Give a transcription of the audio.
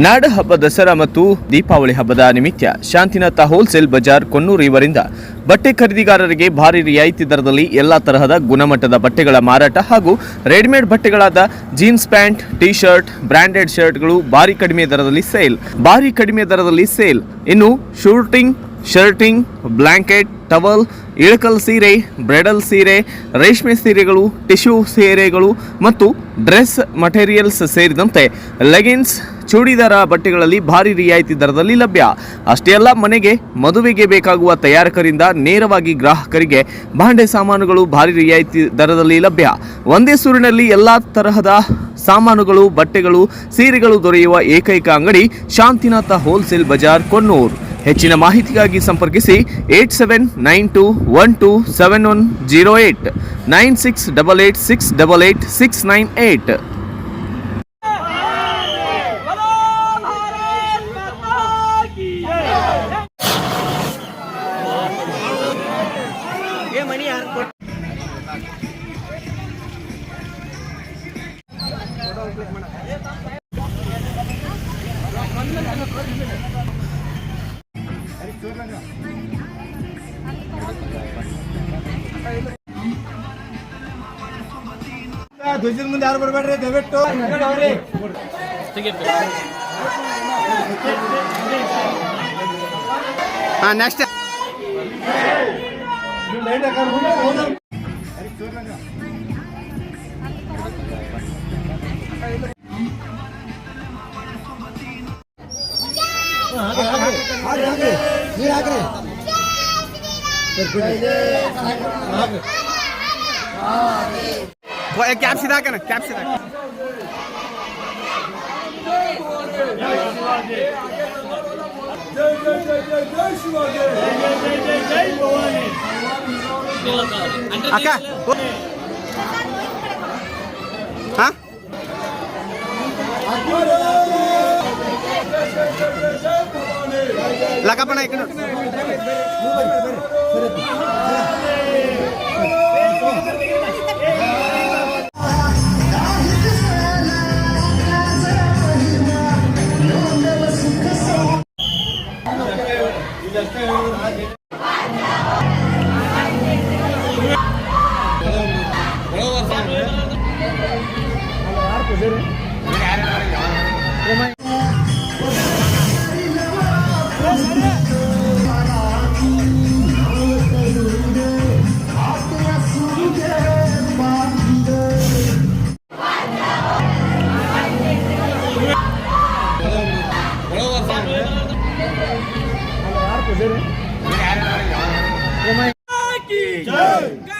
ನಾಡ ಹಬ್ಬ ದಸರಾ ಮತ್ತು ದೀಪಾವಳಿ ಹಬ್ಬದ ನಿಮಿತ್ತ ಶಾಂತಿನಾಥ ಹೋಲ್ಸೇಲ್ ಬಜಾರ್ ಕೊನ್ನೂರು ಇವರಿಂದ ಬಟ್ಟೆ ಖರೀದಿಗಾರರಿಗೆ ಭಾರಿ ರಿಯಾಯಿತಿ ದರದಲ್ಲಿ ಎಲ್ಲಾ ತರಹದ ಗುಣಮಟ್ಟದ ಬಟ್ಟೆಗಳ ಮಾರಾಟ ಹಾಗೂ ರೆಡಿಮೇಡ್ ಬಟ್ಟೆಗಳಾದ jeans pant, T shirt, branded ಶರ್ಟ್ಗಳು ಭಾರಿ ಕಡಿಮೆ ದರದಲ್ಲಿ ಸೇಲ್. ಇನ್ನು ಶರ್ಟಿಂಗ್, ಬ್ಲಾಂಕೆಟ್, ಟವಲ್, ಇಳಕಲ್ ಸೀರೆ, ಬ್ರೈಡಲ್ ಸೀರೆ, ರೇಷ್ಮೆ ಸೀರೆಗಳು, ಟಿಶ್ಯೂ ಸೀರೆಗಳು ಮತ್ತು ಡ್ರೆಸ್ ಮಟೀರಿಯಲ್ಸ್ ಸೇರಿದಂತೆ ಲೆಗಿನ್ಸ್, ಚೂಡಿದಾರ ಬಟ್ಟೆಗಳಲ್ಲಿ ಭಾರಿ ರಿಯಾಯಿತಿ ದರದಲ್ಲಿ ಲಭ್ಯ. ಅಷ್ಟೇ ಅಲ್ಲ, ಮನೆಗೆ ಮದುವೆಗೆ ಬೇಕಾಗುವ ತಯಾರಕರಿಂದ ನೇರವಾಗಿ ಗ್ರಾಹಕರಿಗೆ ಭಾಂಡೆ ಸಾಮಾನುಗಳು ಭಾರಿ ರಿಯಾಯಿತಿ ದರದಲ್ಲಿ ಲಭ್ಯ. ಒಂದೇ ಸೂರಿನಲ್ಲಿ ಎಲ್ಲಾ ತರಹದ ಸಾಮಾನುಗಳು, ಬಟ್ಟೆಗಳು, ಸೀರೆಗಳು ದೊರೆಯುವ ಏಕೈಕ ಅಂಗಡಿ ಶಾಂತಿನಾಥ ಹೋಲ್ಸೇಲ್ ಬಜಾರ್ ಕೊನ್ನೂರು. ಹೆಚ್ಚಿನ ಮಾಹಿತಿಗಾಗಿ ಸಂಪರ್ಕಿಸಿ 8792127108 9688688698. ಧ್ವಜದ ಮುಂದೆ ಯಾರು ಬರಬೇಡ್ರಿ, ದಯವಿಟ್ಟು. ನೆಕ್ಸ್ಟ್ कैप सीधा करना, कैप सीधा अक्का हाँ लगा पड़ा एक जय